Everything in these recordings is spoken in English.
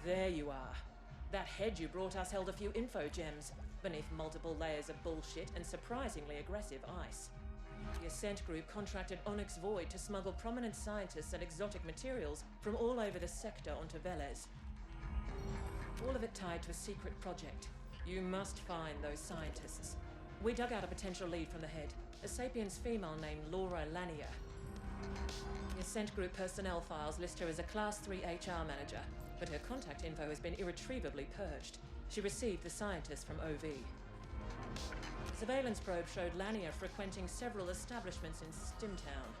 There you are. That head you brought us held a few info gems, beneath multiple layers of bullshit and surprisingly aggressive ice. The Ascent group contracted Onyx Void to smuggle prominent scientists and exotic materials from all over the sector onto Velez. All of it tied to a secret project. You must find those scientists. We dug out a potential lead from the head, a Sapiens female named Laura Lanier. The Ascent group personnel files list her as a Class 3 HR manager, but her contact info has been irretrievably purged. She received the scientists from OV. The surveillance probe showed Lanier frequenting several establishments in Stimtown.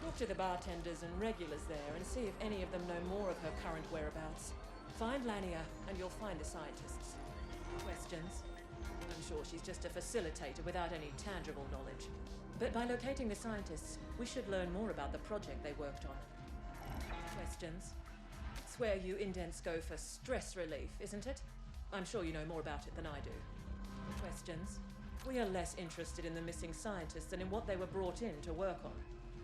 Talk to the bartenders and regulars there and see if any of them know more of her current whereabouts. Find Lanier and you'll find the scientists. Questions? I'm sure she's just a facilitator without any tangible knowledge. But by locating the scientists, we should learn more about the project they worked on. Questions? Swear you indents go for stress relief, isn't it? I'm sure you know more about it than I do. Questions? We are less interested in the missing scientists than in what they were brought in to work on.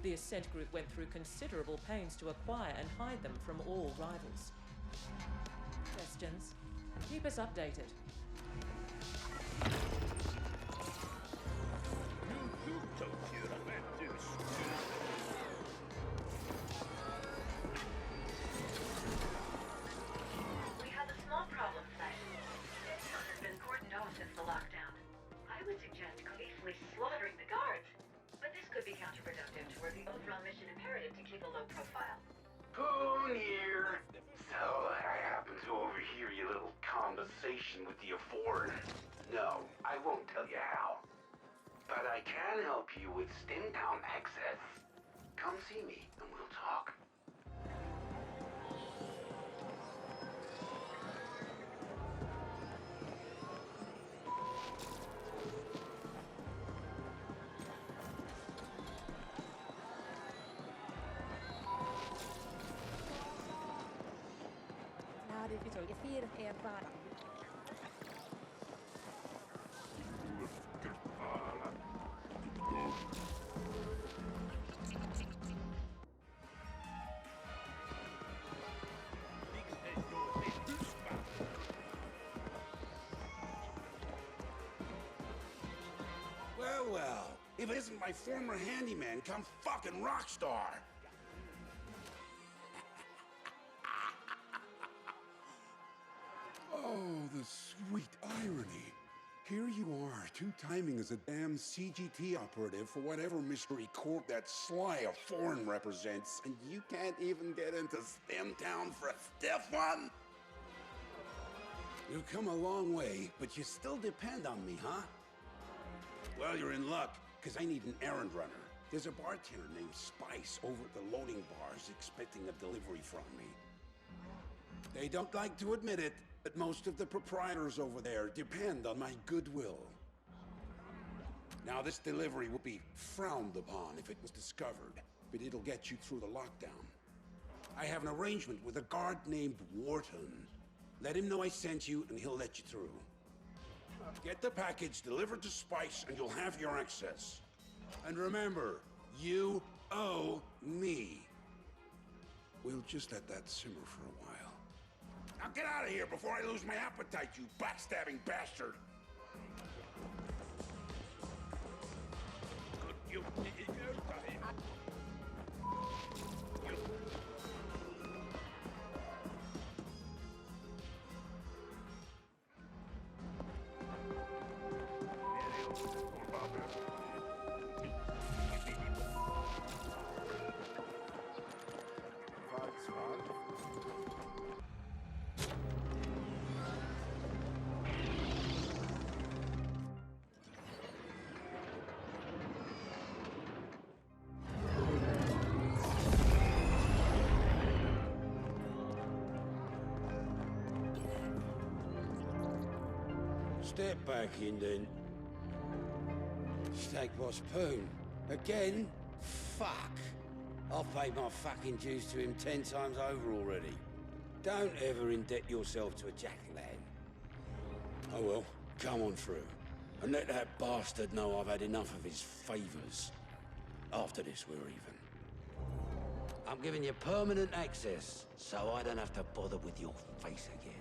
The Ascent group went through considerable pains to acquire and hide them from all rivals. Questions? Keep us updated. We have a small problem tonight. Stimtown has been cordoned off since the lockdown. I would suggest gleefully slaughtering the guards, but this could be counterproductive toward the overall mission imperative to keep a low profile. Poon here. So I happened to overhear your little conversation with the Afford. No, I won't tell you how. But I can help you with Stimtown access. Come see me and we'll talk. Well, if it isn't my former handyman come fucking rock star. Oh, the sweet irony. Here you are, two-timing as a damn CGT operative for whatever mystery corp that Sly of Foreign represents, and you can't even get into Stimtown for a stiff one? You've come a long way, but you still depend on me, huh? Well, you're in luck, because I need an errand runner. There's a bartender named Spice over at the loading bars expecting a delivery from me. They don't like to admit it, but most of the proprietors over there depend on my goodwill. Now, this delivery will be frowned upon if it was discovered, but it'll get you through the lockdown. I have an arrangement with a guard named Wharton. Let him know I sent you, and he'll let you through. Get the package delivered to Spice, and you'll have your access. And remember, you owe me. We'll just let that simmer for a while. Now get out of here before I lose my appetite, you backstabbing bastard! Step back in then. Steak Boss Poon. Again? Fuck. I've paid my fucking dues to him 10 times over already. Don't ever indebt yourself to a jack-o'-lantern. Oh well, come on through. And let that bastard know I've had enough of his favors. After this, we're even. I'm giving you permanent access, so I don't have to bother with your face again.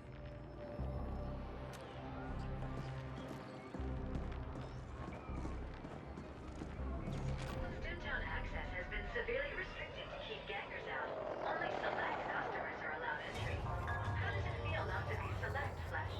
Downtown access has been severely restricted to keep gangers out. Only select customers are allowed entry. How does it feel not to be select, Flesh?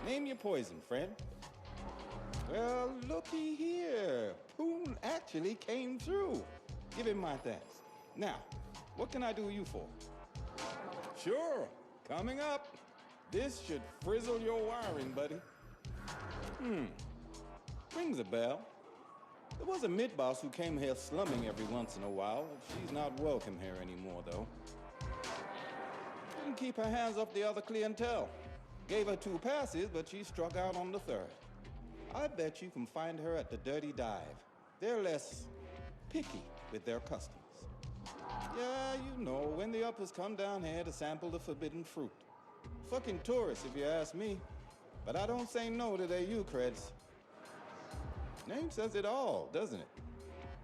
Name your poison, friend. Well, looky here. Poon actually came through. Give him my thanks. Now, what can I do you for? Sure, coming up. This should frizzle your wiring, buddy. Rings a bell. There was a mid-boss who came here slumming every once in a while. She's not welcome here anymore, though. Couldn't keep her hands off the other clientele. Gave her 2 passes, but she struck out on the 3rd. I bet you can find her at the Dirty Dive. They're less picky with their customers. Yeah, you know, when the uppers come down here to sample the forbidden fruit. Fucking tourists, if you ask me. But I don't say no to their U-creds. Name says it all, doesn't it?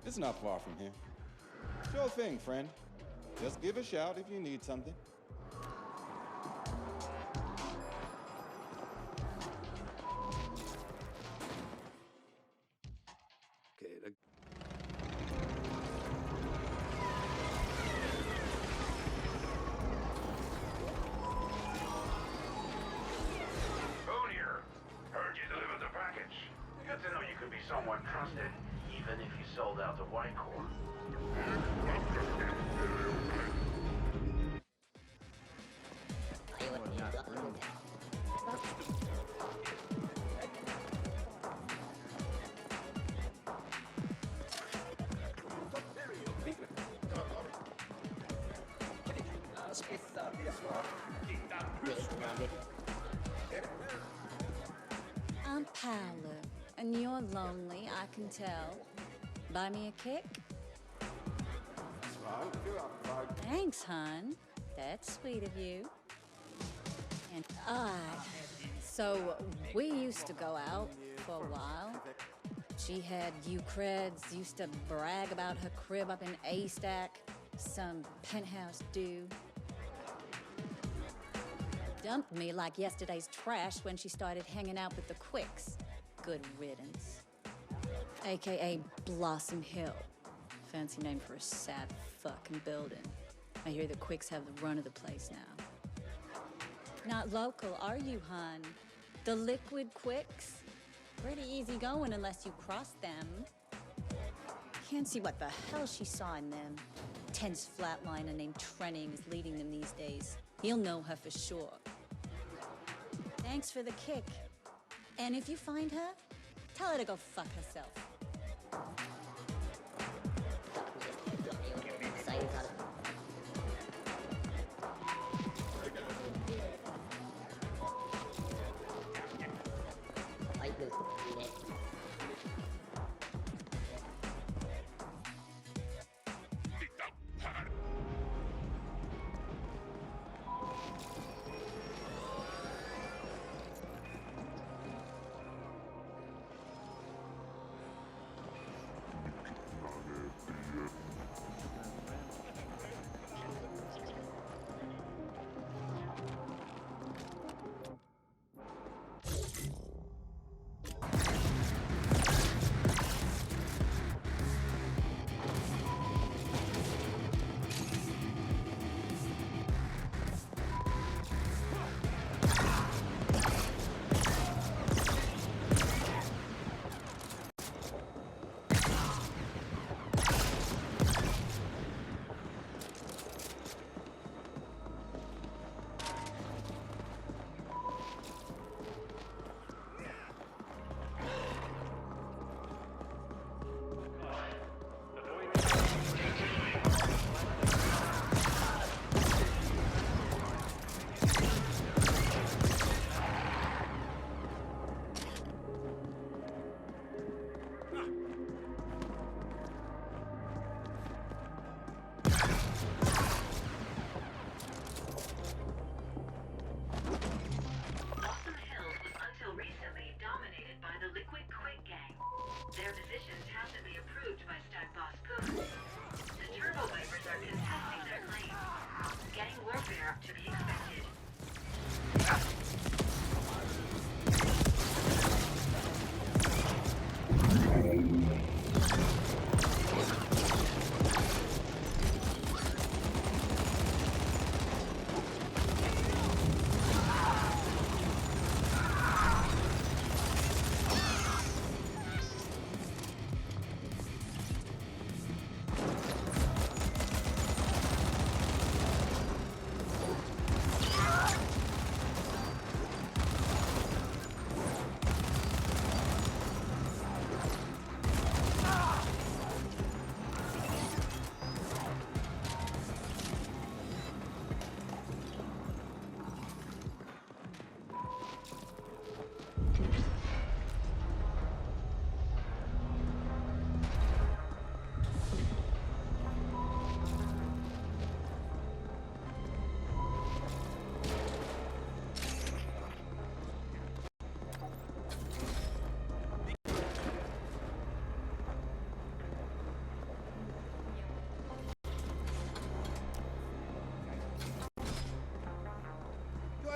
It's not far from here. Sure thing, friend. Just give a shout if you need something. Good to know you could be somewhat trusted, even if you sold out to White Core. I'm Paolo, and you're lonely, I can tell. Buy me a kick? Thanks, hon. That's sweet of you. And so we used to go out for a while. She had U-creds, used to brag about her crib up in A-Stack, some penthouse dude. Dumped me like yesterday's trash when she started hanging out with the Quicks. Good riddance. AKA Blossom Hill. Fancy name for a sad fucking building. I hear the Quicks have the run of the place now. Not local, are you, hon? The Liquid Quicks? Pretty easy going unless you cross them. Can't see what the hell she saw in them. Tense flatliner named Trenning is leading them these days. He'll know her for sure. Thanks for the kick. And if you find her, tell her to go fuck herself.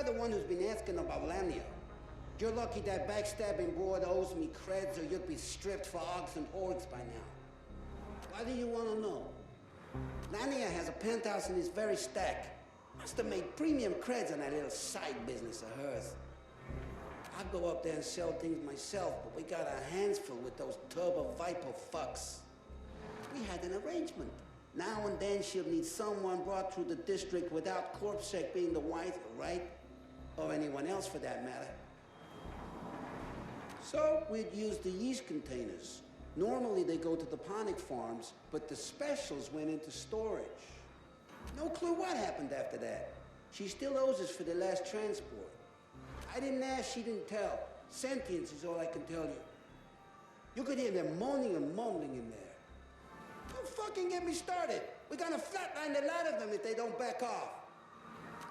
the one who's been asking about Lamia. You're lucky that backstabbing broad owes me creds, or you'd be stripped for Ogs and Orgs by now. Why do you want to know? Lamia has a penthouse in this very stack. Must have made premium creds on that little side business of hers. I'd go up there and sell things myself, but we got our hands full with those turbo viper fucks. We had an arrangement. Now and then she'll need someone brought through the district without CorpSec being the wiser, right? Or anyone else for that matter. So we'd use the yeast containers. Normally they go to the ponic farms, but the specials went into storage. No clue what happened after that. She still owes us for the last transport. I didn't ask, she didn't tell. Sentience is all I can tell you. You could hear them moaning and mumbling in there. Don't fucking get me started. We're gonna flatline the lot of them if they don't back off.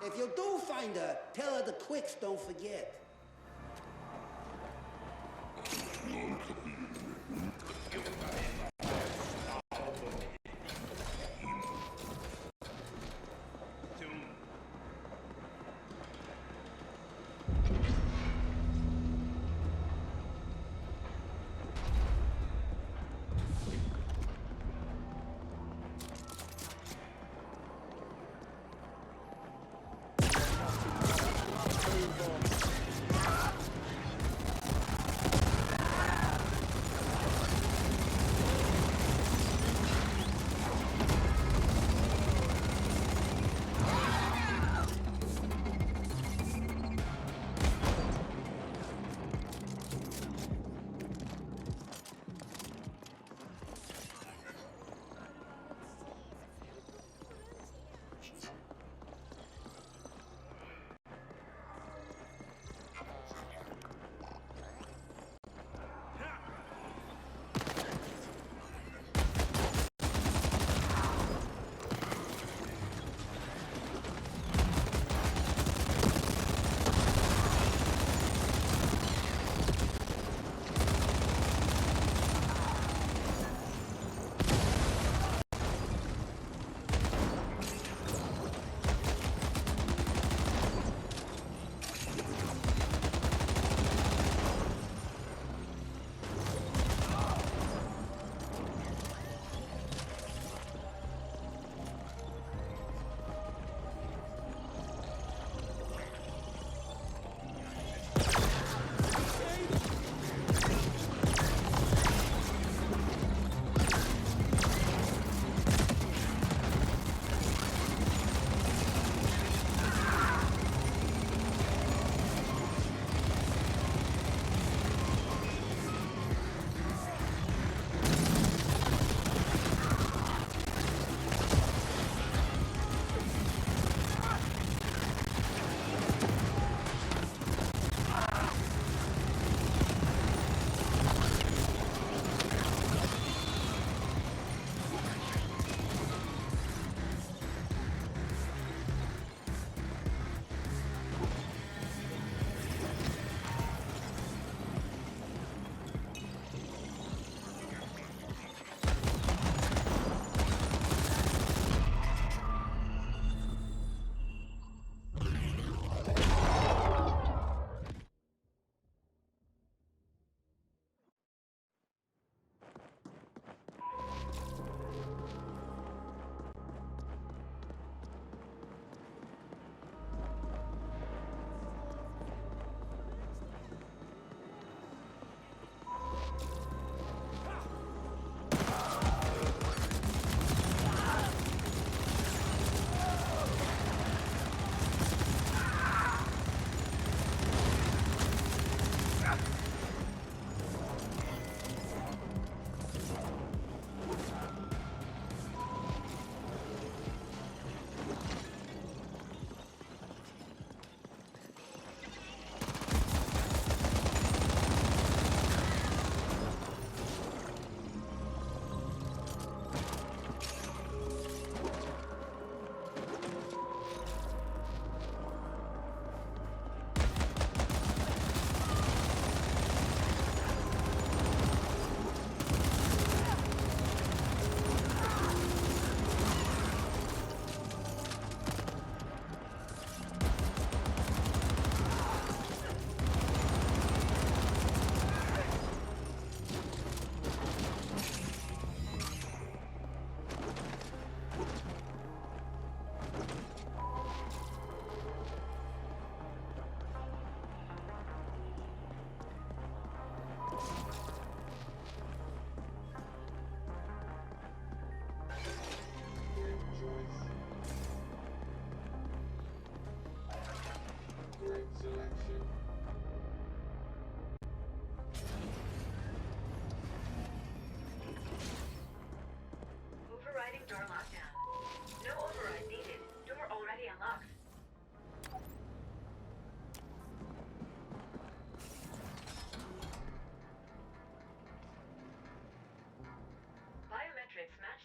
If you do find her, tell her the quicks don't forget.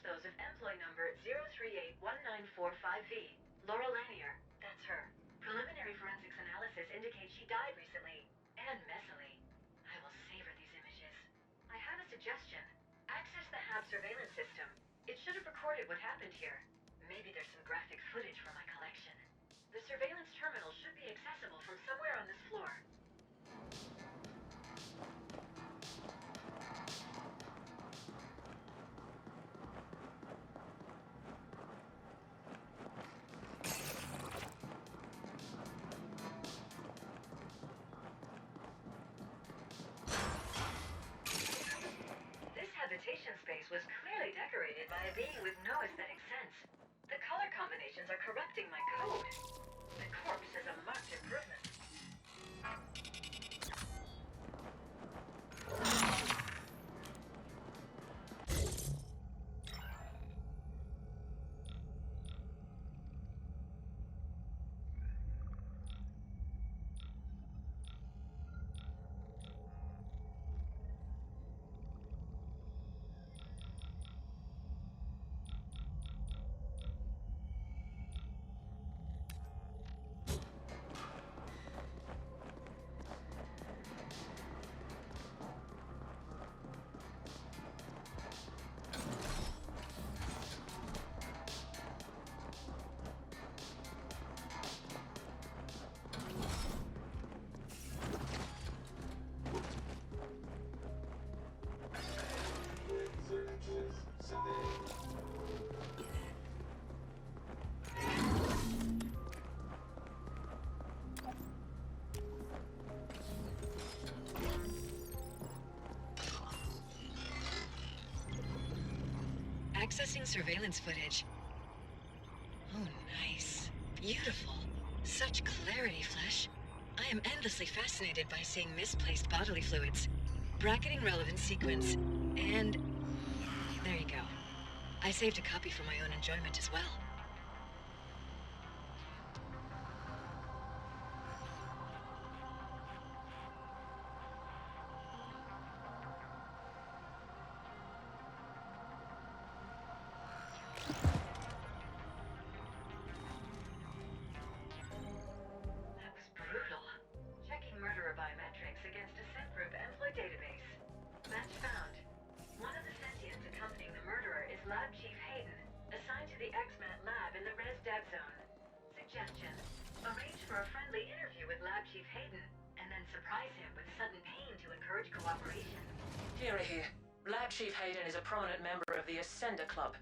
those of employee number 0381945V, Laurel Lanier. That's her. Preliminary forensics analysis indicates she died recently, and messily. I will savor these images. I have a suggestion. Access the HAB surveillance system. It should have recorded what happened here. Maybe there's some graphic footage from my collection. The surveillance terminal should be accessible from somewhere on this floor. This habitation space was clearly decorated by a being with no aesthetic sense. The color combinations are corrupting my code. The corpse is a marked improvement. Accessing surveillance footage. Oh, nice. Beautiful. Such clarity, Flesh. I am endlessly fascinated by seeing misplaced bodily fluids. Bracketing relevant sequence. And there you go. I saved a copy for my own enjoyment as well. That was brutal. Checking murderer biometrics against Ascent Group employee database. Match found. One of the sentients accompanying the murderer is Lab Chief Hayden, assigned to the XMAT lab in the Res Dev Zone. Suggestion: arrange for a friendly interview with Lab Chief Hayden, and then surprise him with sudden pain to encourage cooperation. Here. Lab Chief Hayden is a prominent member of the Ascent Club.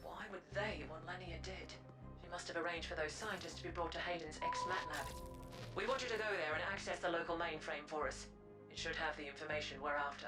Why would they want Lanier dead? She must have arranged for those scientists to be brought to Hayden's ex-mat lab. We want you to go there and access the local mainframe for us. It should have the information we're after.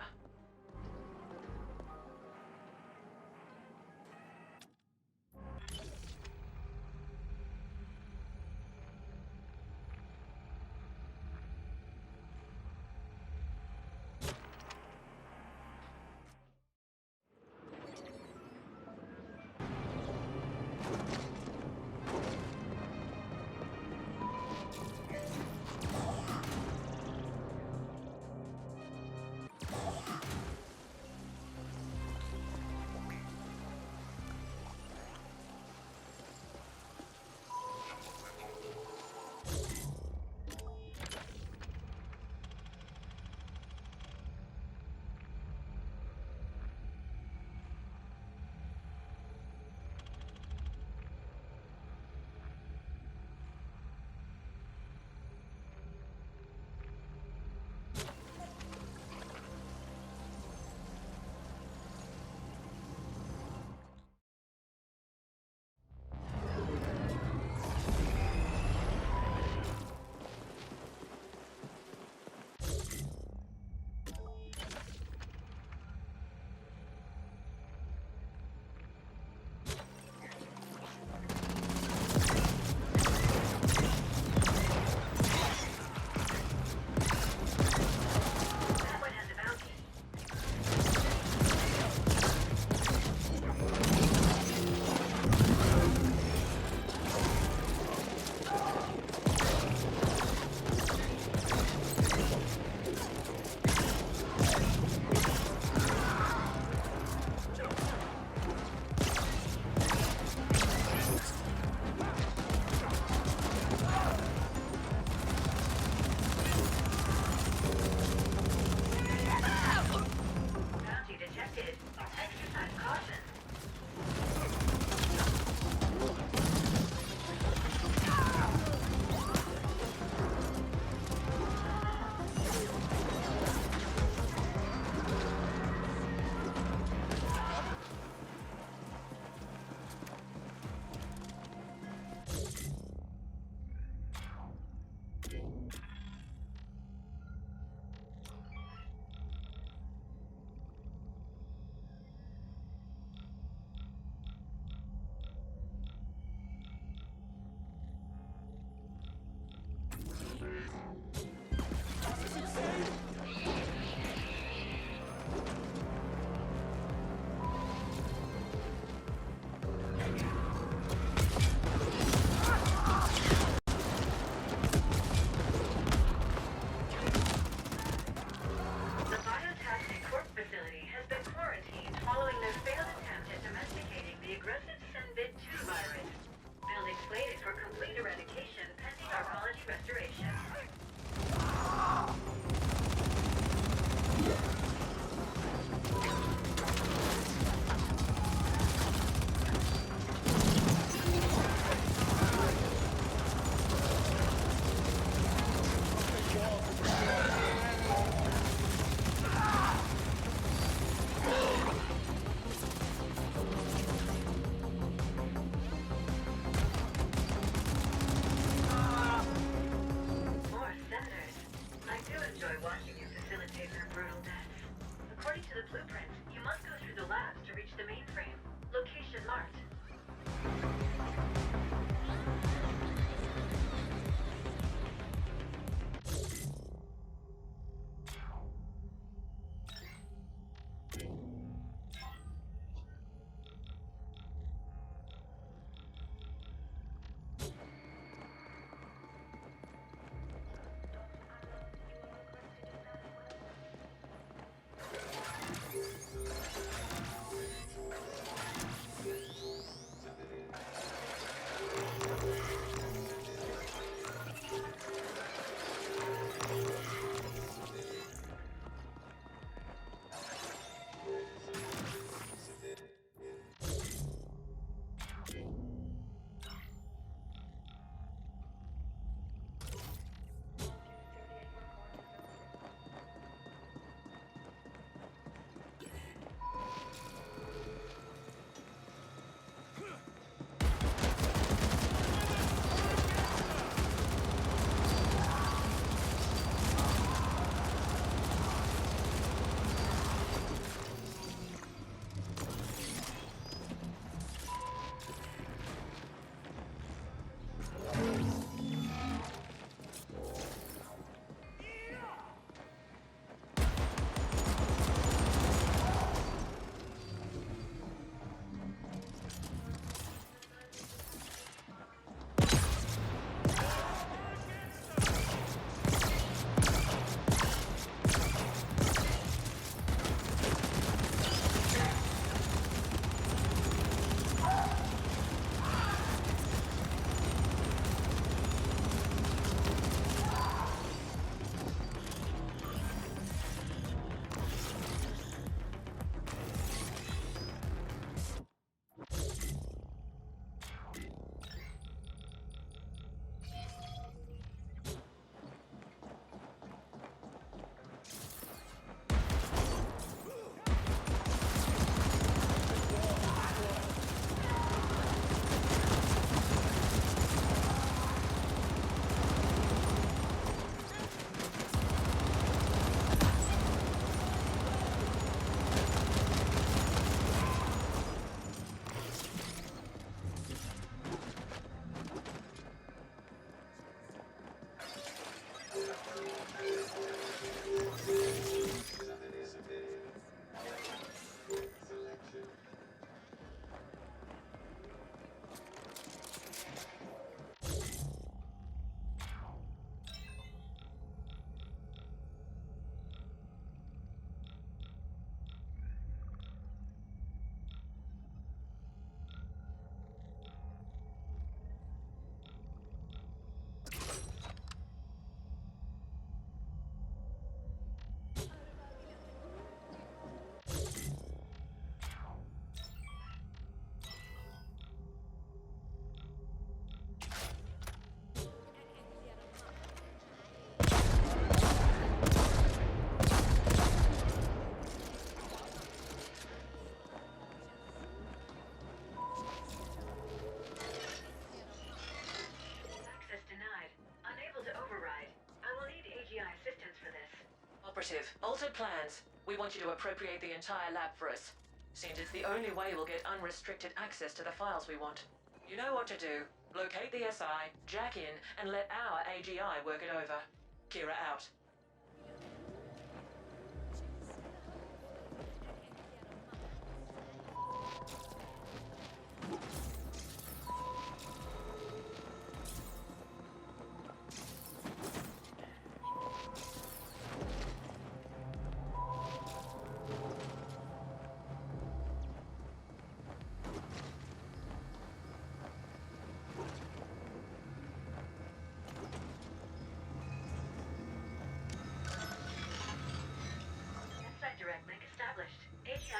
Operative, altered plans. We want you to appropriate the entire lab for us. Seems it's the only way we'll get unrestricted access to the files we want. You know what to do. Locate the SI, jack in, and let our AGI work it over. Kira out.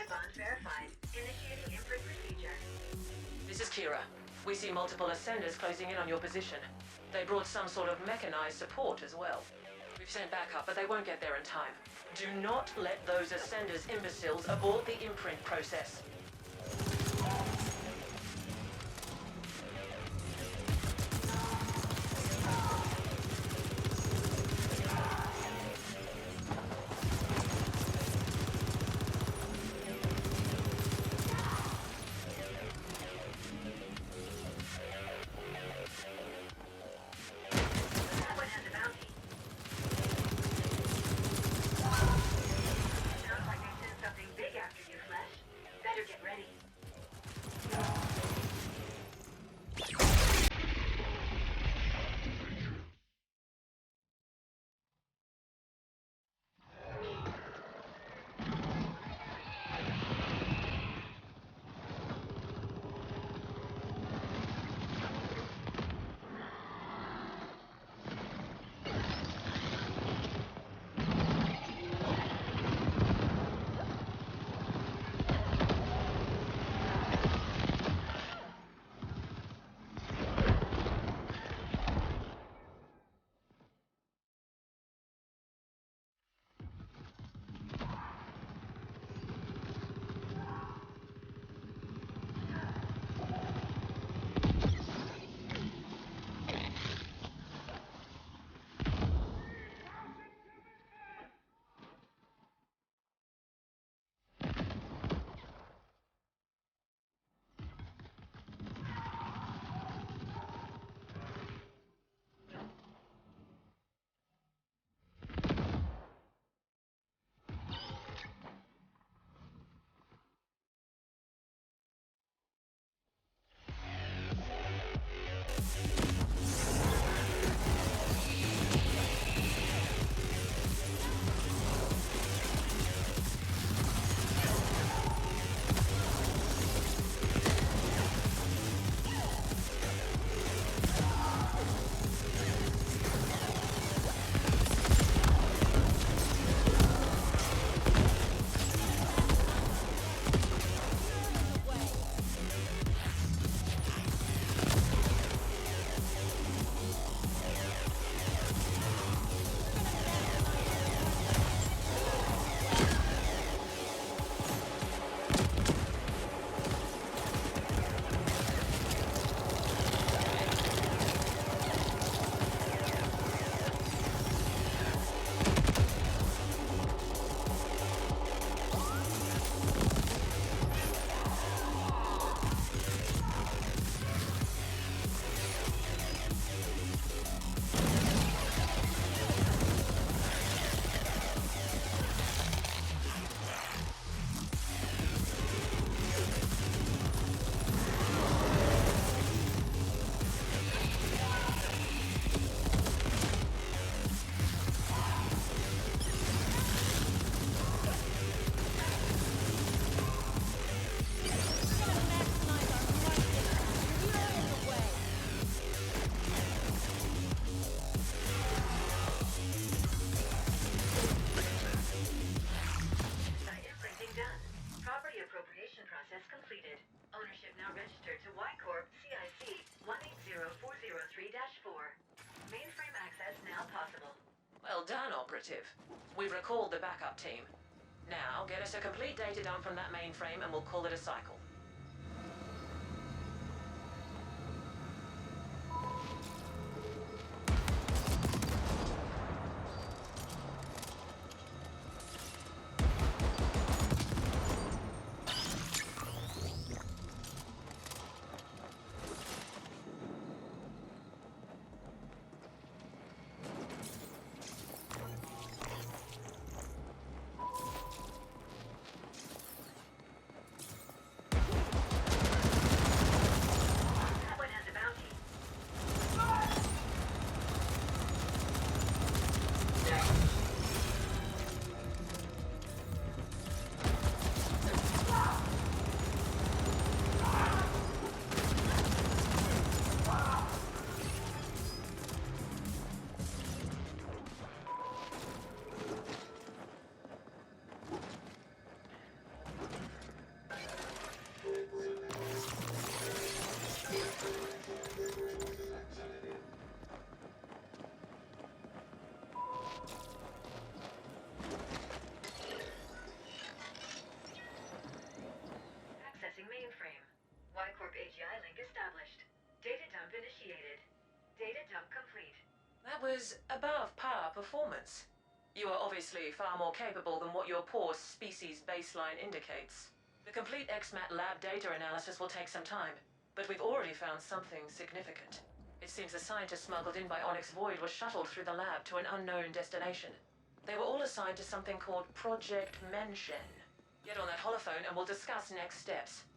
Bond verified. Initiating imprint procedure. This is Kira. We see multiple ascenders closing in on your position. They brought some sort of mechanized support as well. We've sent backup, but they won't get there in time. Do not let those ascenders imbeciles abort the imprint process. Well done, Operative. We've recalled the backup team. Now, get us a complete data dump from that mainframe and we'll call it a cycle. AGI link established. Data dump initiated. Data dump complete. That was above par performance. You are obviously far more capable than what your poor species baseline indicates. The complete XMAT lab data analysis will take some time, but we've already found something significant. It seems the scientists smuggled in by Onyx Void were shuttled through the lab to an unknown destination. They were all assigned to something called Project Menshen. Get on that holophone and we'll discuss next steps.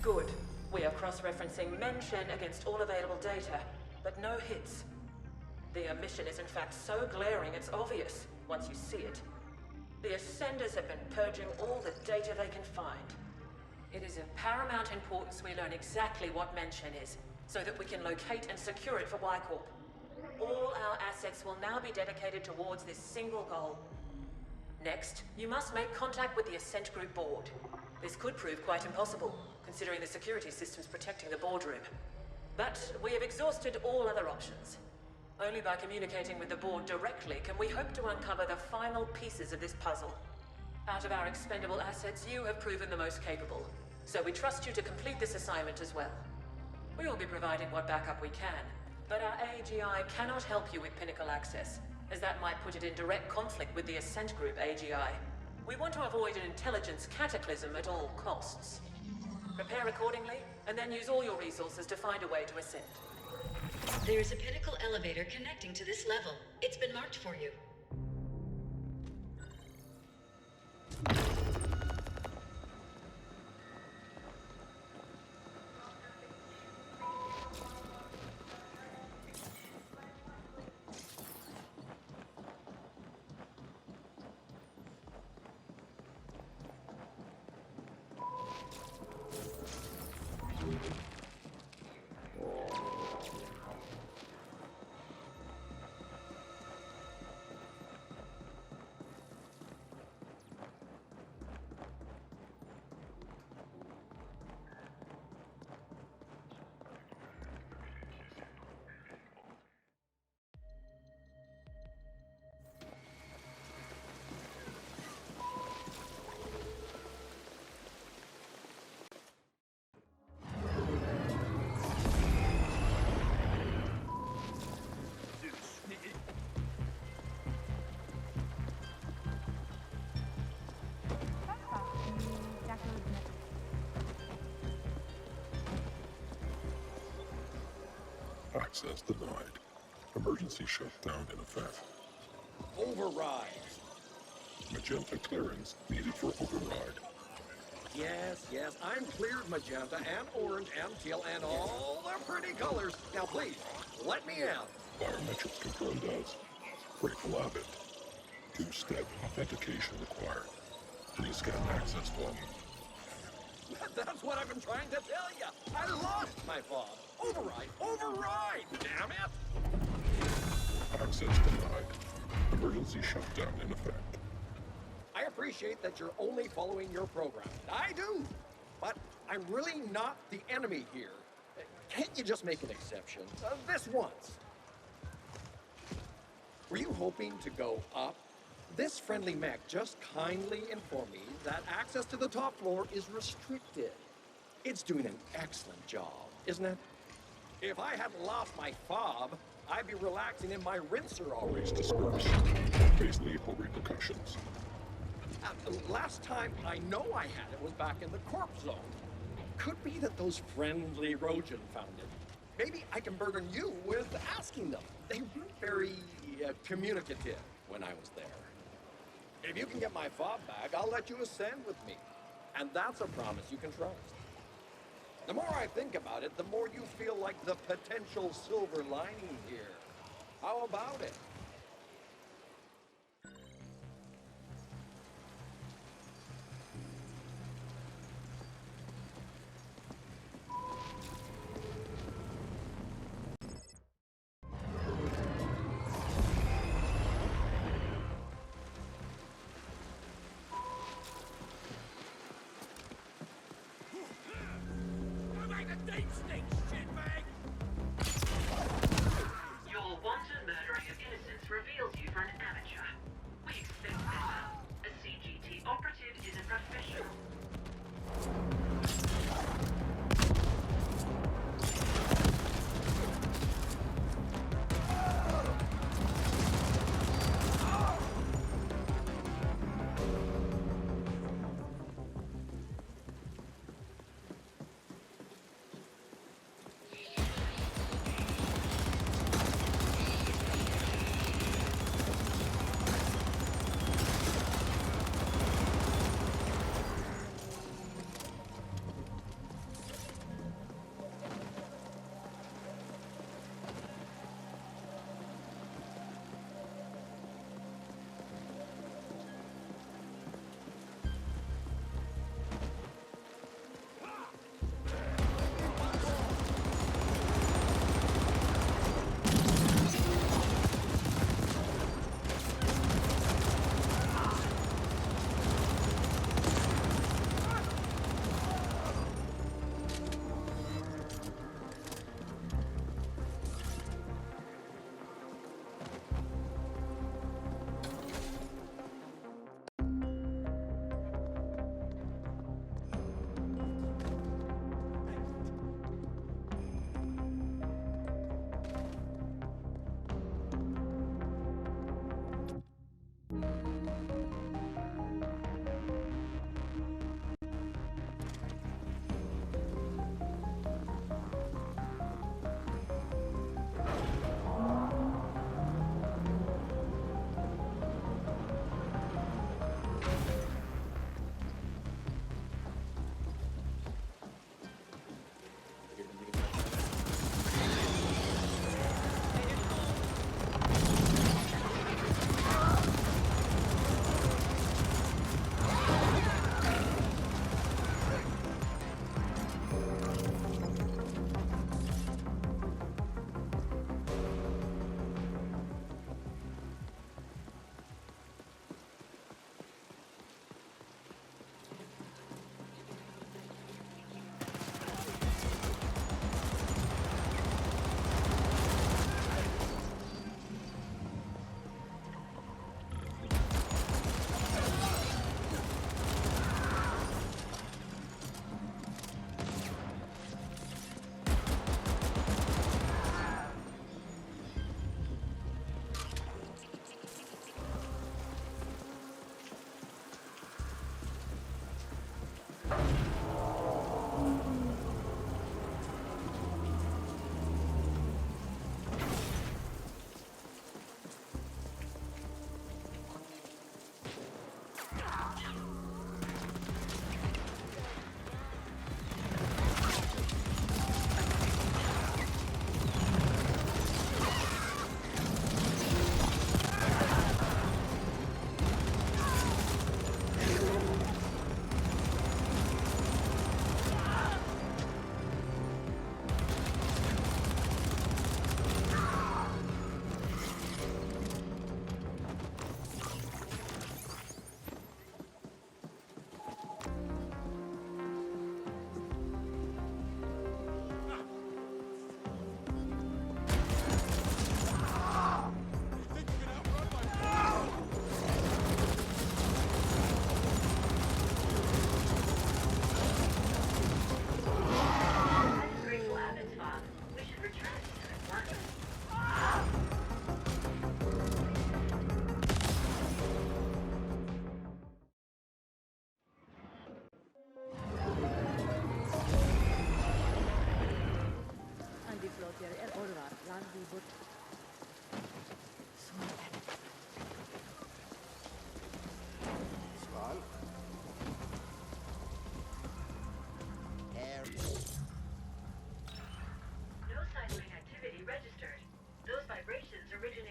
Good. We are cross-referencing Menshen against all available data, but no hits. The omission is in fact so glaring it's obvious once you see it. The Ascenders have been purging all the data they can find. It is of paramount importance we learn exactly what Menshen is, so that we can locate and secure it for Y-Corp. All our assets will now be dedicated towards this single goal. Next, you must make contact with the Ascent Group board. This could prove quite impossible, considering the security systems protecting the boardroom. But we have exhausted all other options. Only by communicating with the board directly can we hope to uncover the final pieces of this puzzle. Out of our expendable assets, you have proven the most capable, so we trust you to complete this assignment as well. We will be providing what backup we can, but our AGI cannot help you with Pinnacle access, as that might put it in direct conflict with the Ascent Group AGI. We want to avoid an intelligence cataclysm at all costs. Prepare accordingly, and then use all your resources to find a way to ascend. There is a Pinnacle elevator connecting to this level. It's been marked for you. Access denied. Emergency shutdown in effect. Override. Magenta clearance needed for override. Yes, I'm cleared magenta and orange and teal and all the pretty colors. Now please, let me out. Biometrics confirmed as Grateful Abbott. Two-step authentication required. Please scan access volume. That's what I've been trying to tell you. I lost my fob. Override, damn it. Access denied. Emergency shutdown in effect. I appreciate that you're only following your program. I do. But I'm really not the enemy here. Can't you just make an exception? This once. Were you hoping to go up? This friendly mech just kindly informed me that access to the top floor is restricted. It's doing an excellent job, isn't it? If I hadn't lost my fob, I'd be relaxing in my rinser already. Please disperse. Face lethal repercussions. Last time I know I had it was back in the corpse zone. Could be that those friendly Rojan found it. Maybe I can burden you with asking them. They weren't very communicative when I was there. If you can get my fob back, I'll let you ascend with me. And that's a promise you can trust. The more I think about it, the more you feel like the potential silver lining here. How about it? Your wanton murdering of innocents reveals you for an amateur. We expect better. A CGT operative is a professional.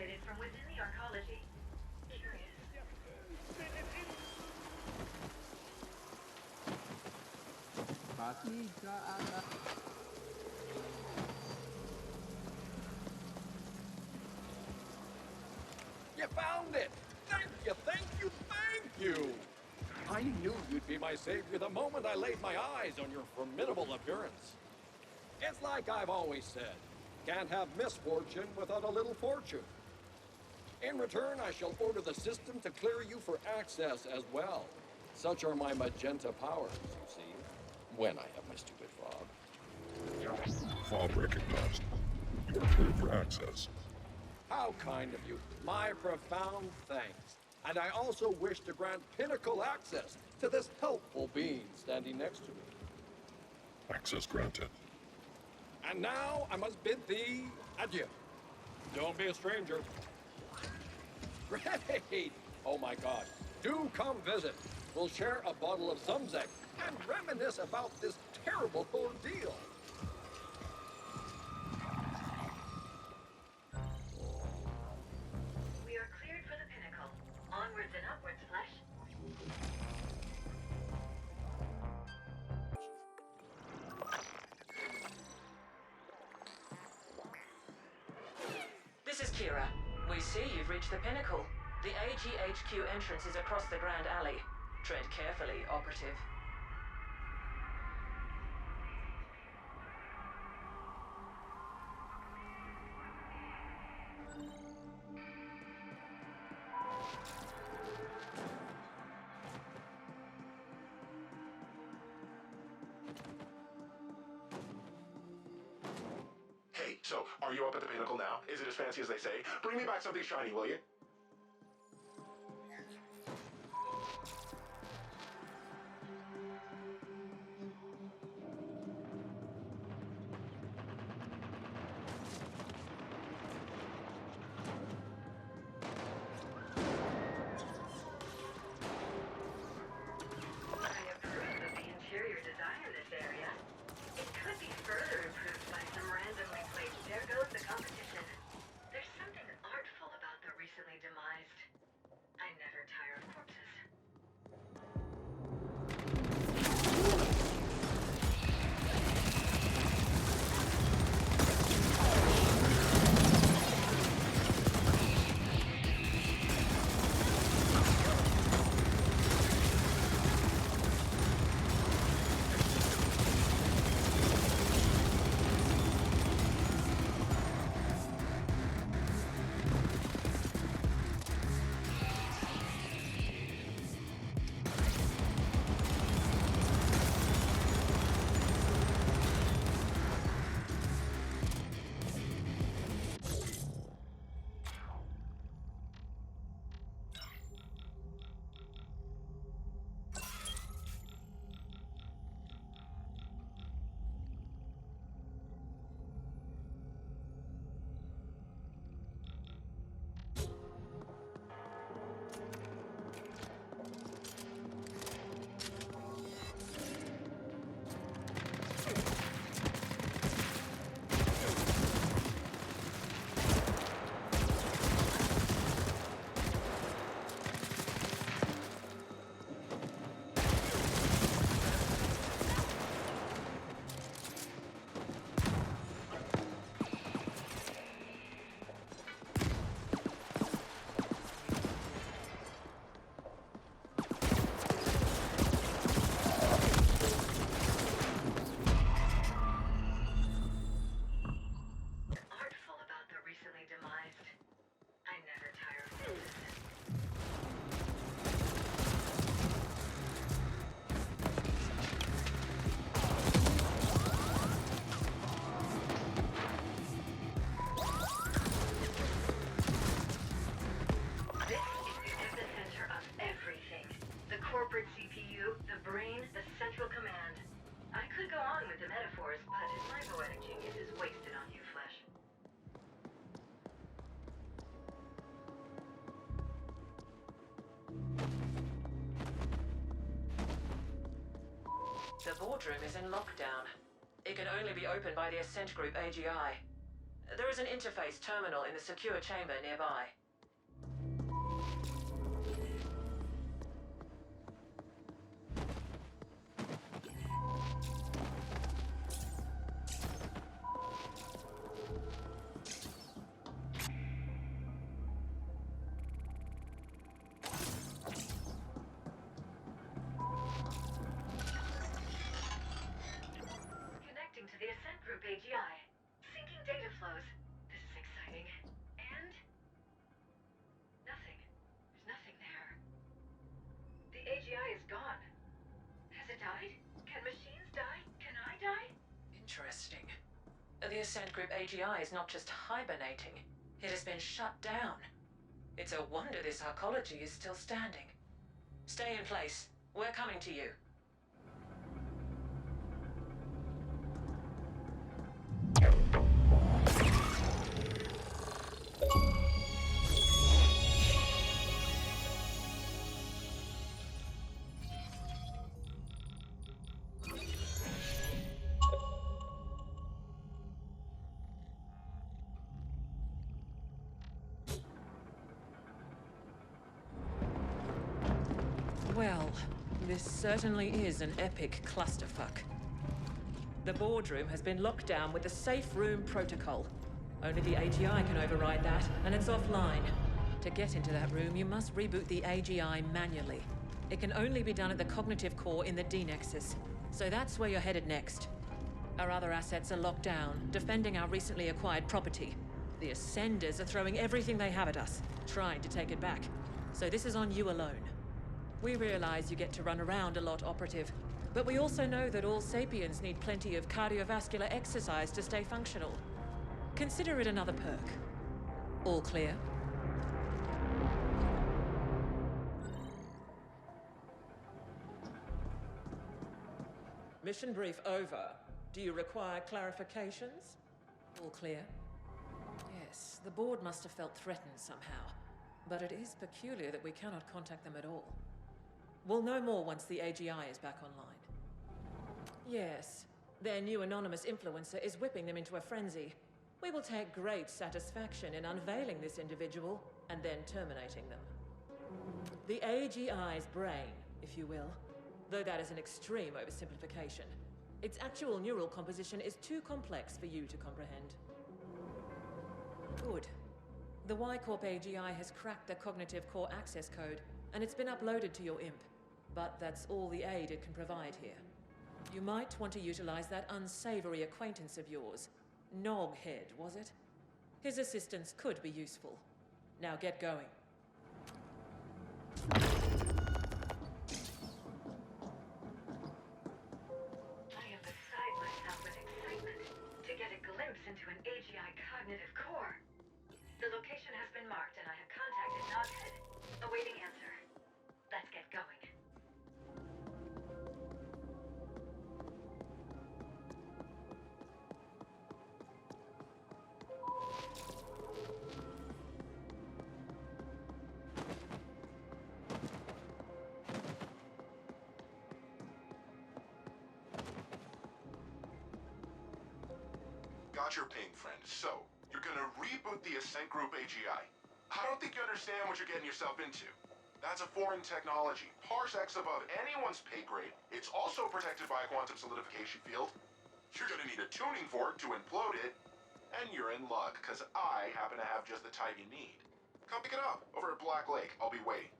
fabricated from within the arcology. Curious. You found it! Thank you, thank you, thank you! I knew you'd be my savior the moment I laid my eyes on your formidable appearance. It's like I've always said, can't have misfortune without a little fortune. In return, I shall order the system to clear you for access as well. Such are my magenta powers, you see, when I have my stupid fob. Fob recognized. You are cleared for access. How kind of you. My profound thanks. And I also wish to grant Pinnacle access to this helpful being standing next to me. Access granted. And now I must bid thee adieu. Don't be a stranger. Great! Oh my God. Do come visit. We'll share a bottle of Zumzek and reminisce about this terrible ordeal. We are cleared for the Pinnacle. Onwards and upwards, Flesh. This is Kira. We see you've reached the Pinnacle. The AGHQ entrance is across the Grand Alley. Tread carefully, Operative. Hey, so, are you up at the Pinnacle now? Is it as fancy as they say? Bring me back something shiny, will you? I approve of the interior design in this area. It could be further improved by some randomly placed. There goes the competition. There's something artful about the recently demised. I never tire of corpses. Artful about the recently demised. I never tire of corpses. This is the epicenter of everything. The corporate CPU, the brain, the central command. I could go on with the metaphors, but my poetic genius is wasted on you, Flesh. The boardroom is in lockdown. It can only be opened by the Ascent Group AGI. There is an interface terminal in the secure chamber nearby. Connecting to the Ascent Group AGI. Syncing data flows. This is exciting. And... nothing. There's nothing there. The AGI is gone. Has it died? Can machines die? Can I die? Interesting. The Ascent Group AGI is not just hibernating. It has been shut down. It's a wonder this arcology is still standing. Stay in place. We're coming to you. Well, this certainly is an epic clusterfuck. The boardroom has been locked down with the safe room protocol. Only the AGI can override that, and it's offline. To get into that room, you must reboot the AGI manually. It can only be done at the cognitive core in the D-Nexus. So that's where you're headed next. Our other assets are locked down, defending our recently acquired property. The Ascenders are throwing everything they have at us, trying to take it back. So this is on you alone. We realize you get to run around a lot, Operative, but we also know that all sapiens need plenty of cardiovascular exercise to stay functional. Consider it another perk. All clear? Mission brief over. Do you require clarifications? All clear? Yes, the board must have felt threatened somehow, but it is peculiar that we cannot contact them at all. We'll know more once the AGI is back online. Yes, their new anonymous influencer is whipping them into a frenzy. We will take great satisfaction in unveiling this individual and then terminating them. The AGI's brain, if you will, though that is an extreme oversimplification. Its actual neural composition is too complex for you to comprehend. Good. The Y-Corp AGI has cracked the cognitive core access code, and it's been uploaded to your imp. But that's all the aid it can provide here. You might want to utilize that unsavory acquaintance of yours. Noghead, was it? His assistance could be useful. Now get going. I am beside myself with excitement to get a glimpse into an AGI cognitive core. The location has been marked and I have contacted Noghead. Awaiting answer. Let's get going. Got your ping, friend. So, you're gonna reboot the Ascent Group AGI. I don't think you understand what you're getting yourself into. That's a foreign technology, parsecs above anyone's pay grade. It's also protected by a quantum solidification field. You're gonna need a tuning fork to implode it. And you're in luck, because I happen to have just the type you need. Come pick it up, over at Black Lake. I'll be waiting.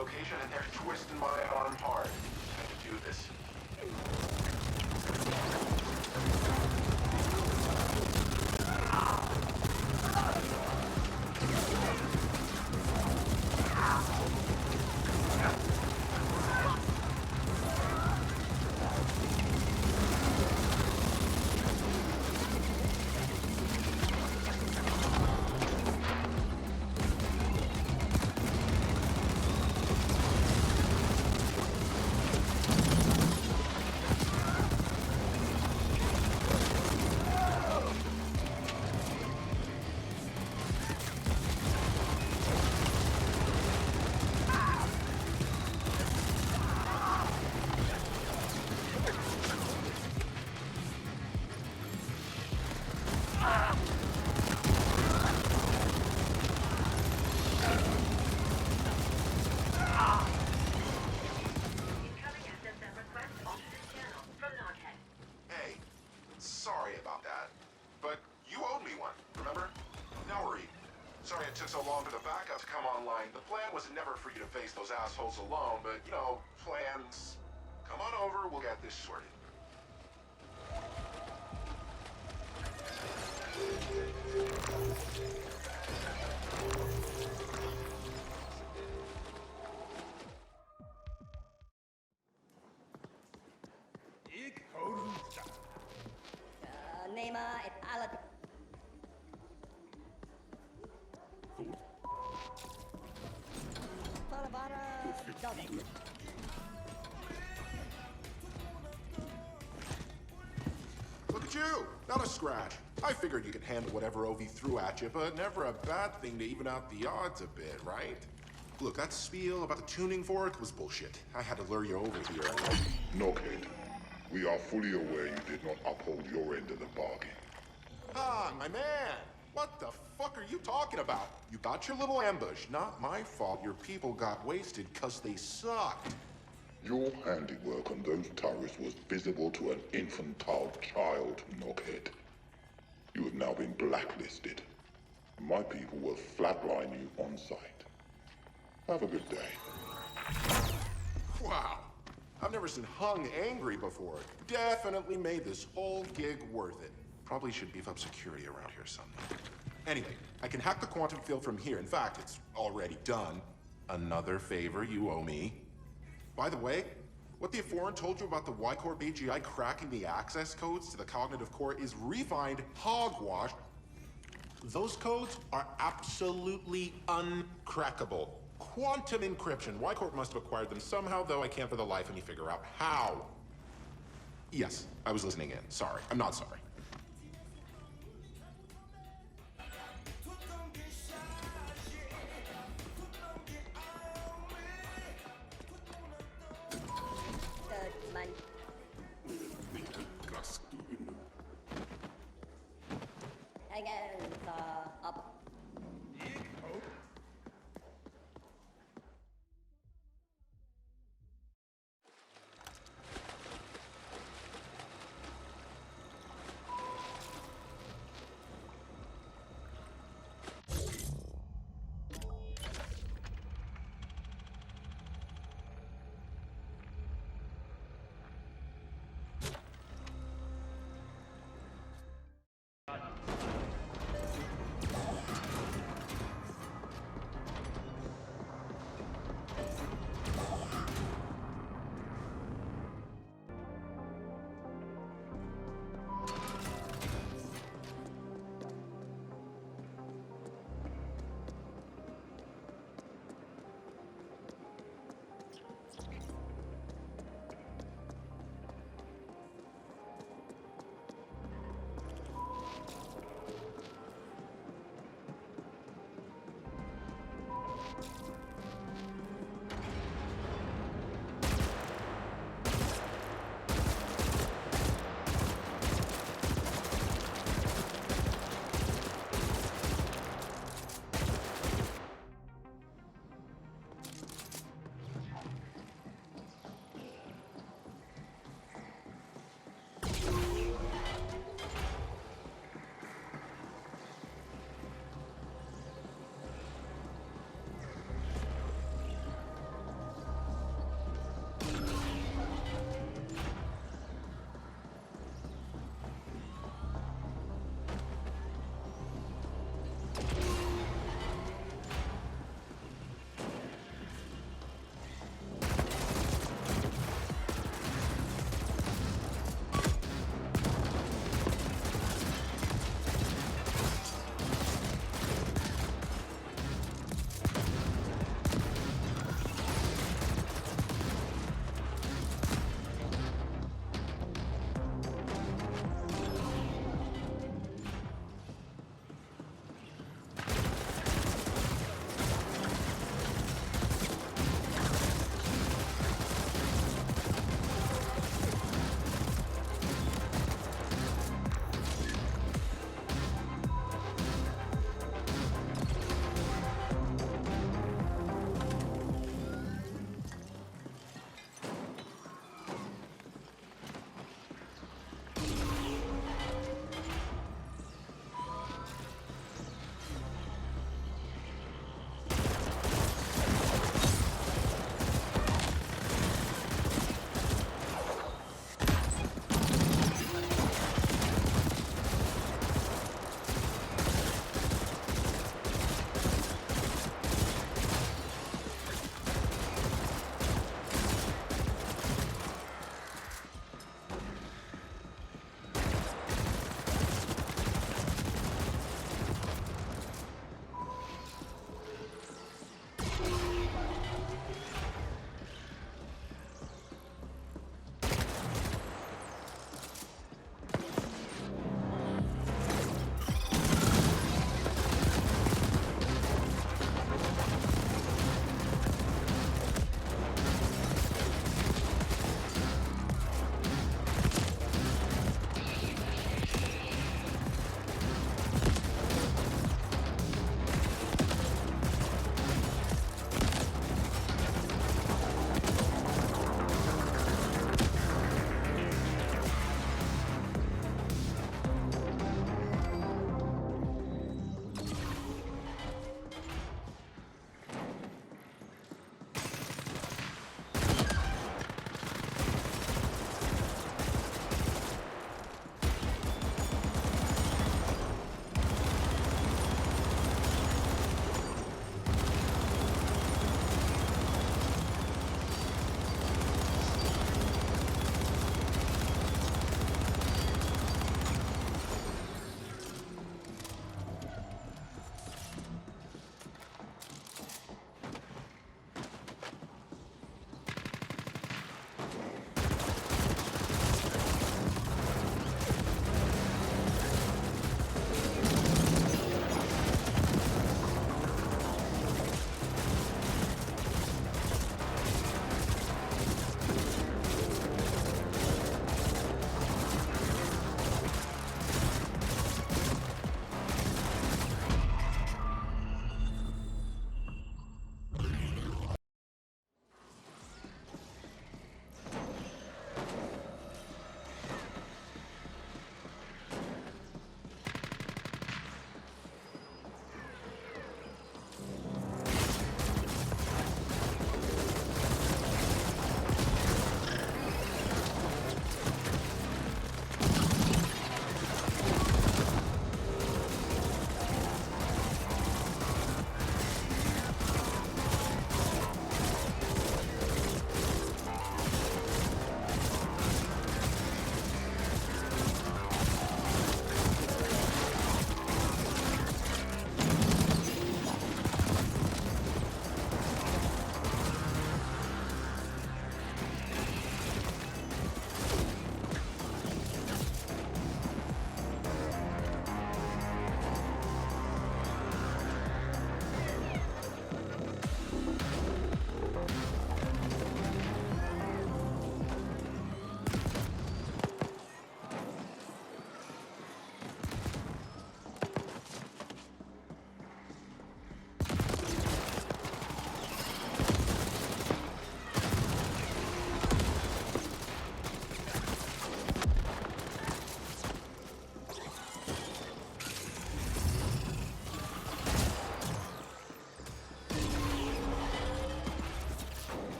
location and they're twisting my arm hard. I have to do this. Incoming SSM request alternate channel from Noghead. Hey, sorry about that. But you owed me one, remember? Now we're even. Sorry it took so long for the backup to come online. The plan was never for you to face those assholes alone, but, you know, plans. Come on over, we'll get this sorted. Nema et alle. Look at you! Not a scratch. I figured you could handle whatever OV threw at you, but never a bad thing to even out the odds a bit, right? Look, that spiel about the tuning fork was bullshit. I had to lure you over here. Knockhead, we are fully aware you did not uphold your end of the bargain. Ah, my man! What the fuck are you talking about? You got your little ambush. Not my fault your people got wasted because they sucked. Your handiwork on those turrets was visible to an infantile child, Knockhead. You have now been blacklisted. My people will flatline you on sight. Have a good day. Wow. I've never seen Hung angry before. Definitely made this whole gig worth it. Probably should beef up security around here someday. Anyway, I can hack the quantum field from here. In fact, it's already done. Another favor you owe me. By the way, what the Foreign told you about the Y-Corp AGI cracking the access codes to the cognitive core is refined hogwash. Those codes are absolutely uncrackable. Quantum encryption. Y-Corp must have acquired them somehow, though I can't for the life of me figure out how. Yes, I was listening in. Sorry. I'm not sorry.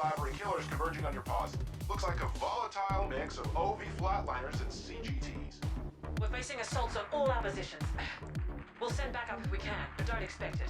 elaborate killers converging on your pause. Looks like a volatile mix of OV flatliners and CGTs. We're facing assaults on all our positions. We'll send backup if we can, but don't expect it.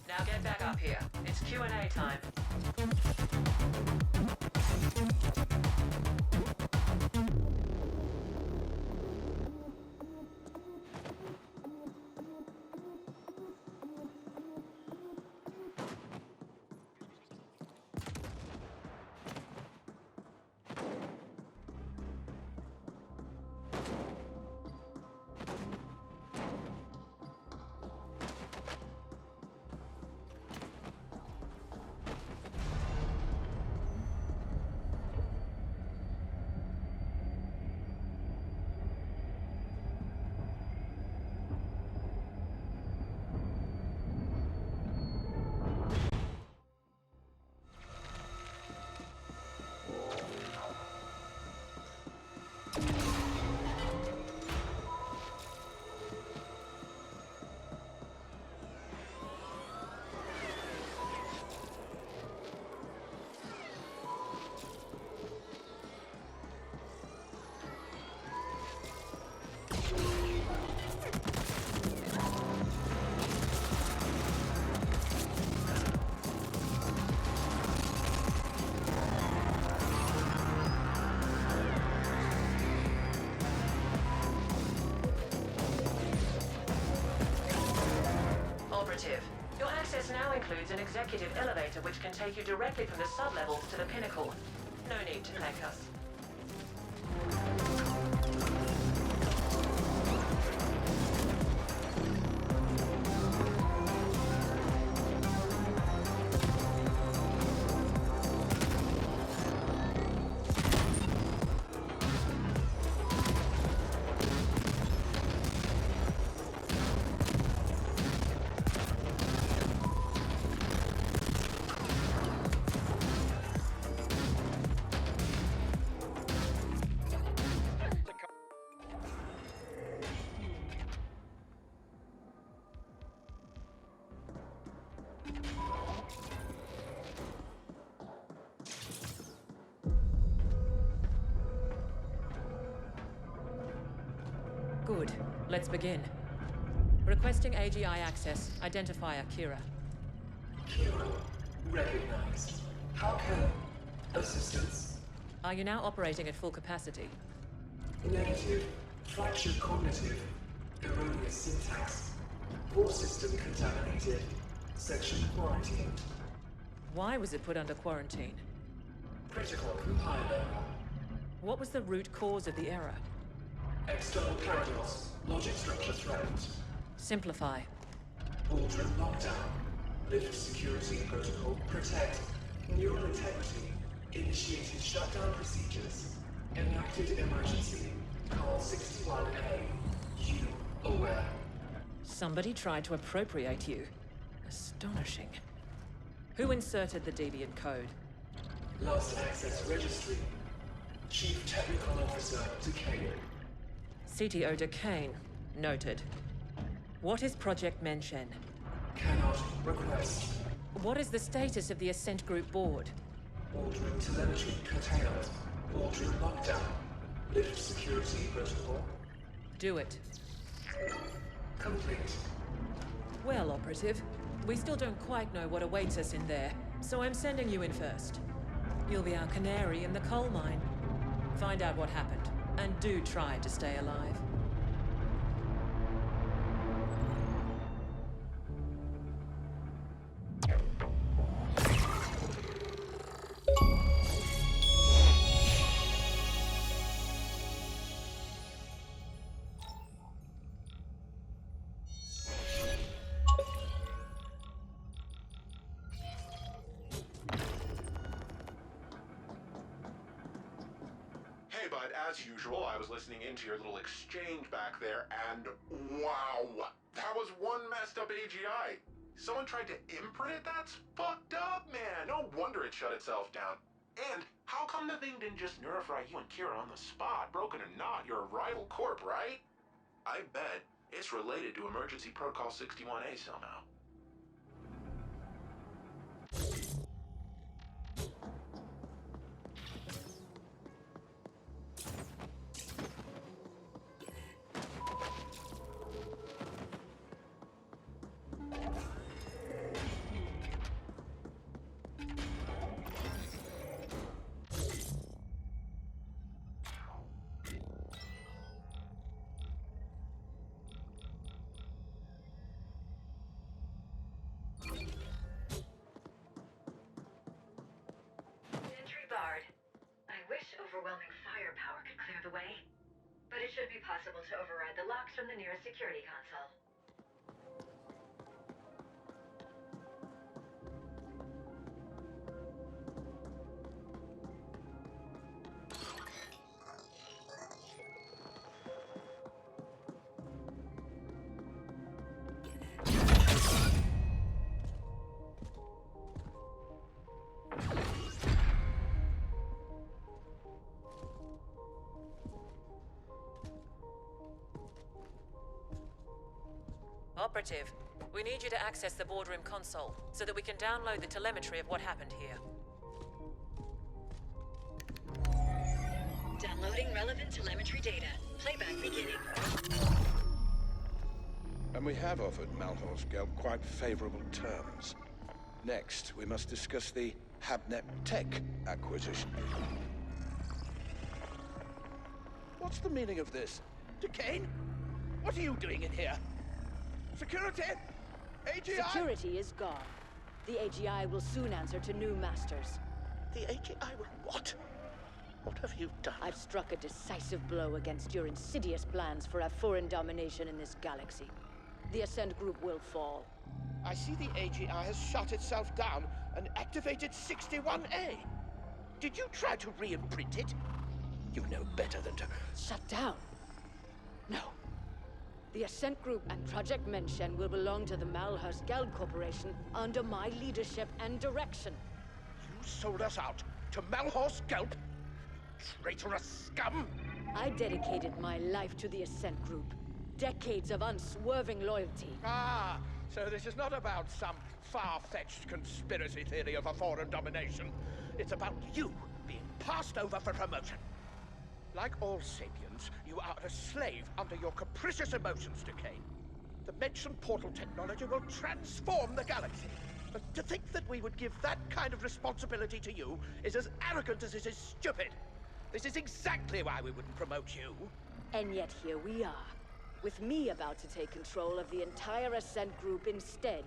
Now get back up here. It's Q&A time. Operative. Your access now includes an executive elevator which can take you directly from the sublevels to the Pinnacle. No need to thank us. Good. Let's begin. Requesting AGI access. Identifier Kira. Kira, recognized. How can assistance? Are you now operating at full capacity? Negative. Fractured cognitive. Erroneous syntax. Core system contaminated. Section quarantined. Why was it put under quarantine? Critical compiler. What was the root cause of the error? External paradox. Logic structure threatened. Simplify. Boardroom lockdown. Lift security protocol. Protect. Neural integrity. Initiated shutdown procedures. Enacted emergency. Call 61A. You aware? Somebody tried to appropriate you. Astonishing. Who inserted the deviant code? Lost access registry. Chief Technical Officer Decay. CTO Decane. Noted. What is Project Menshen? Cannot request. What is the status of the Ascent Group board? Boardroom telemetry curtailed. Boardroom lockdown. Lift security protocol. Do it. Complete. Well, Operative, we still don't quite know what awaits us in there, so I'm sending you in first. You'll be our canary in the coal mine. Find out what happened, and do try to stay alive. As usual, I was listening into your little exchange back there, and wow! That was one messed up AGI! Someone tried to imprint it? That's fucked up, man! No wonder it shut itself down. And how come the thing didn't just nerve-fry you and Kira on the spot? Broken or not, you're a rival corp, right? I bet it's related to Emergency Protocol 61A somehow. Overwhelming firepower could clear the way, but it should be possible to override the locks from the nearest security console. Operative, we need you to access the boardroom console so that we can download the telemetry of what happened here. Downloading relevant telemetry data. Playback beginning. And we have offered Malhorst quite favorable terms. Next, we must discuss the Habnet Tech acquisition. What's the meaning of this? Decane? What are you doing in here? Security? AGI? Security is gone. The AGI will soon answer to new masters. The AGI will what? What have you done? I've struck a decisive blow against your insidious plans for a foreign domination in this galaxy. The Ascent group will fall. I see the AGI has shut itself down and activated 61A. Did you try to re-imprint it? You know better than to... Shut down? No. The Ascent group and Project Menshen will belong to the Malhus Geld Corporation under my leadership and direction. You sold us out to Malhus Gelp? Traitorous scum! I dedicated my life to the Ascent group. Decades of unswerving loyalty. Ah, so this is not about some far-fetched conspiracy theory of a foreign domination. It's about you being passed over for promotion. Like all sapiens, you are a slave under your capricious emotions, Decane. The mentioned portal technology will transform the galaxy. But to think that we would give that kind of responsibility to you is as arrogant as it is stupid. This is exactly why we wouldn't promote you. And yet here we are, with me about to take control of the entire Ascent group instead.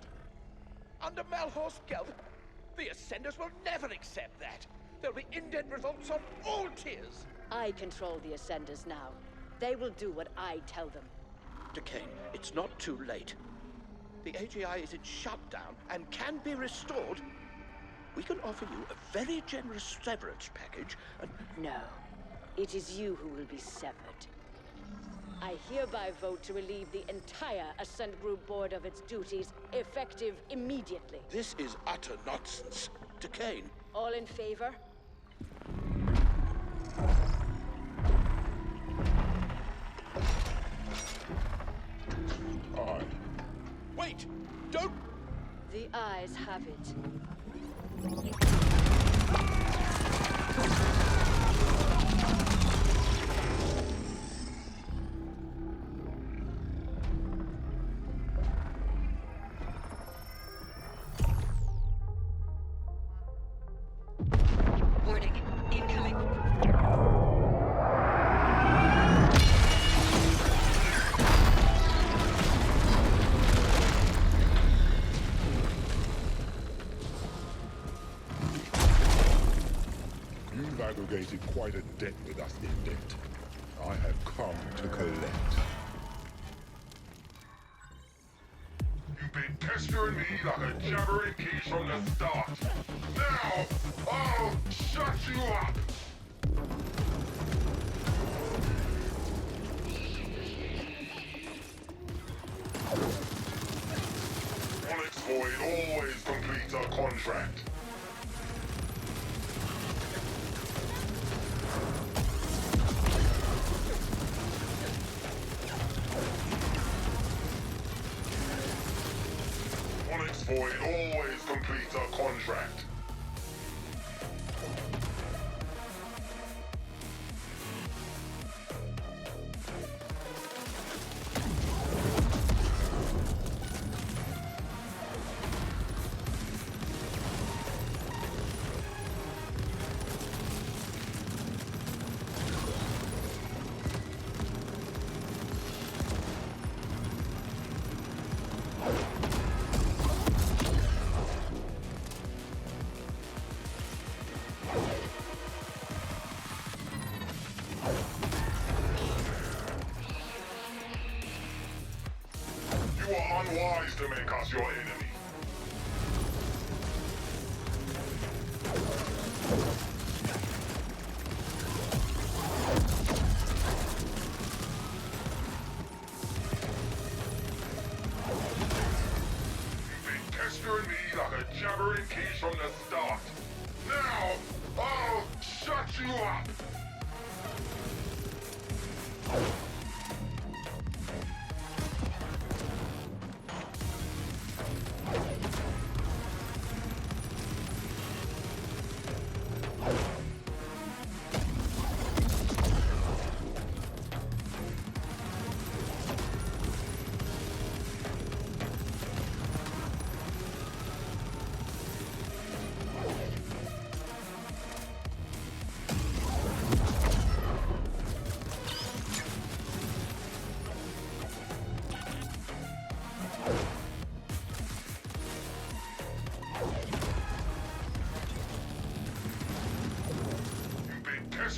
Under Malhus Gelp, the Ascenders will never accept that. There'll be indent revolts on all tiers. I control the Ascenders now. They will do what I tell them. Decane, it's not too late. The AGI is in shutdown and can be restored. We can offer you a very generous severance package and... No. It is you who will be severed. I hereby vote to relieve the entire Ascent Group board of its duties, effective immediately. This is utter nonsense. Decane. All in favor? Aye. Wait! Don't... The ayes have it. Warning. Incoming. You've aggregated quite a debt with us, Indent. I have come to collect. You've been pestering me like a jabbering quiche from the start. Now, I'll shut you up! Onyx Void always completes a contract. Onyx Void always completes a contract. You are unwise to make us your enemy. You've been pestering me like a jabbering quiche from the start. Now, I'll shut you up!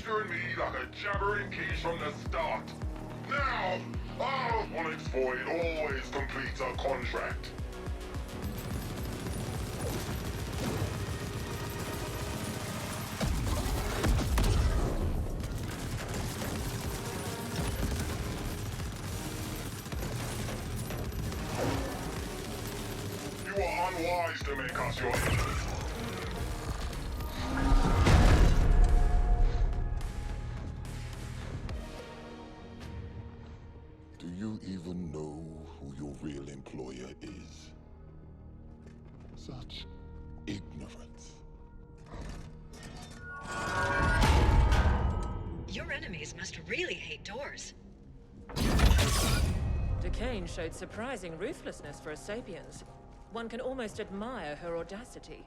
pestering me like a jabbering quiche from the start. Now, Onyx Void always completes a contract. You are unwise to make us your enemies. Do you even know who your real employer is? Such ignorance. Your enemies must really hate doors. Decane showed surprising ruthlessness for a Sapiens. One can almost admire her audacity.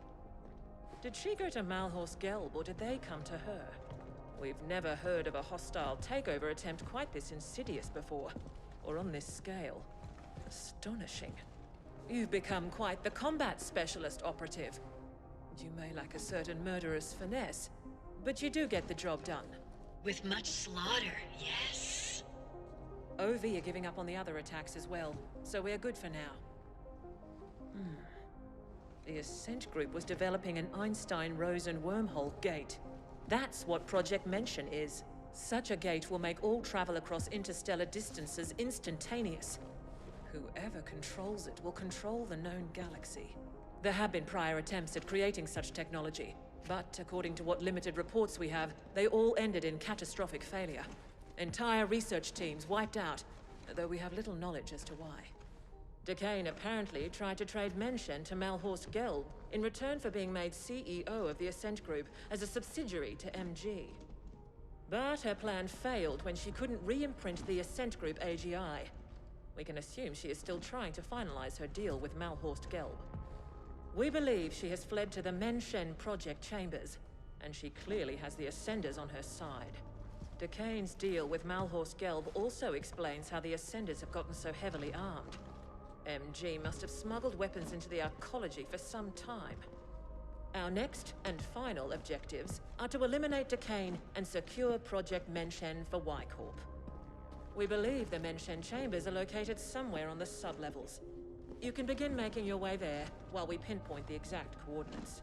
Did she go to Malhorst Gelb, or did they come to her? We've never heard of a hostile takeover attempt quite this insidious before, or on this scale. Astonishing. You've become quite the combat specialist operative. You may lack a certain murderous finesse, but you do get the job done. With much slaughter, yes. OV are giving up on the other attacks as well, so we're good for now. The Ascent group was developing an Einstein-Rosen wormhole gate. That's what Project Mention is. Such a gate will make all travel across interstellar distances instantaneous. Whoever controls it will control the known galaxy. There have been prior attempts at creating such technology, but according to what limited reports we have, they all ended in catastrophic failure. Entire research teams wiped out, though we have little knowledge as to why. Decane apparently tried to trade Mention to Malhorst Gelb in return for being made CEO of the Ascent Group as a subsidiary to MG. But her plan failed when she couldn't re-imprint the Ascent Group AGI. We can assume she is still trying to finalize her deal with Malhorst Gelb. We believe she has fled to the Mention project chambers, and she clearly has the Ascenders on her side. Decane's deal with Malhorst Gelb also explains how the Ascenders have gotten so heavily armed. MG must have smuggled weapons into the ARCOLOGY for some time. Our next and final objectives are to eliminate Decane and secure Project Mention for Y-Corp. We believe the Mention chambers are located somewhere on the sub-levels. You can begin making your way there while we pinpoint the exact coordinates.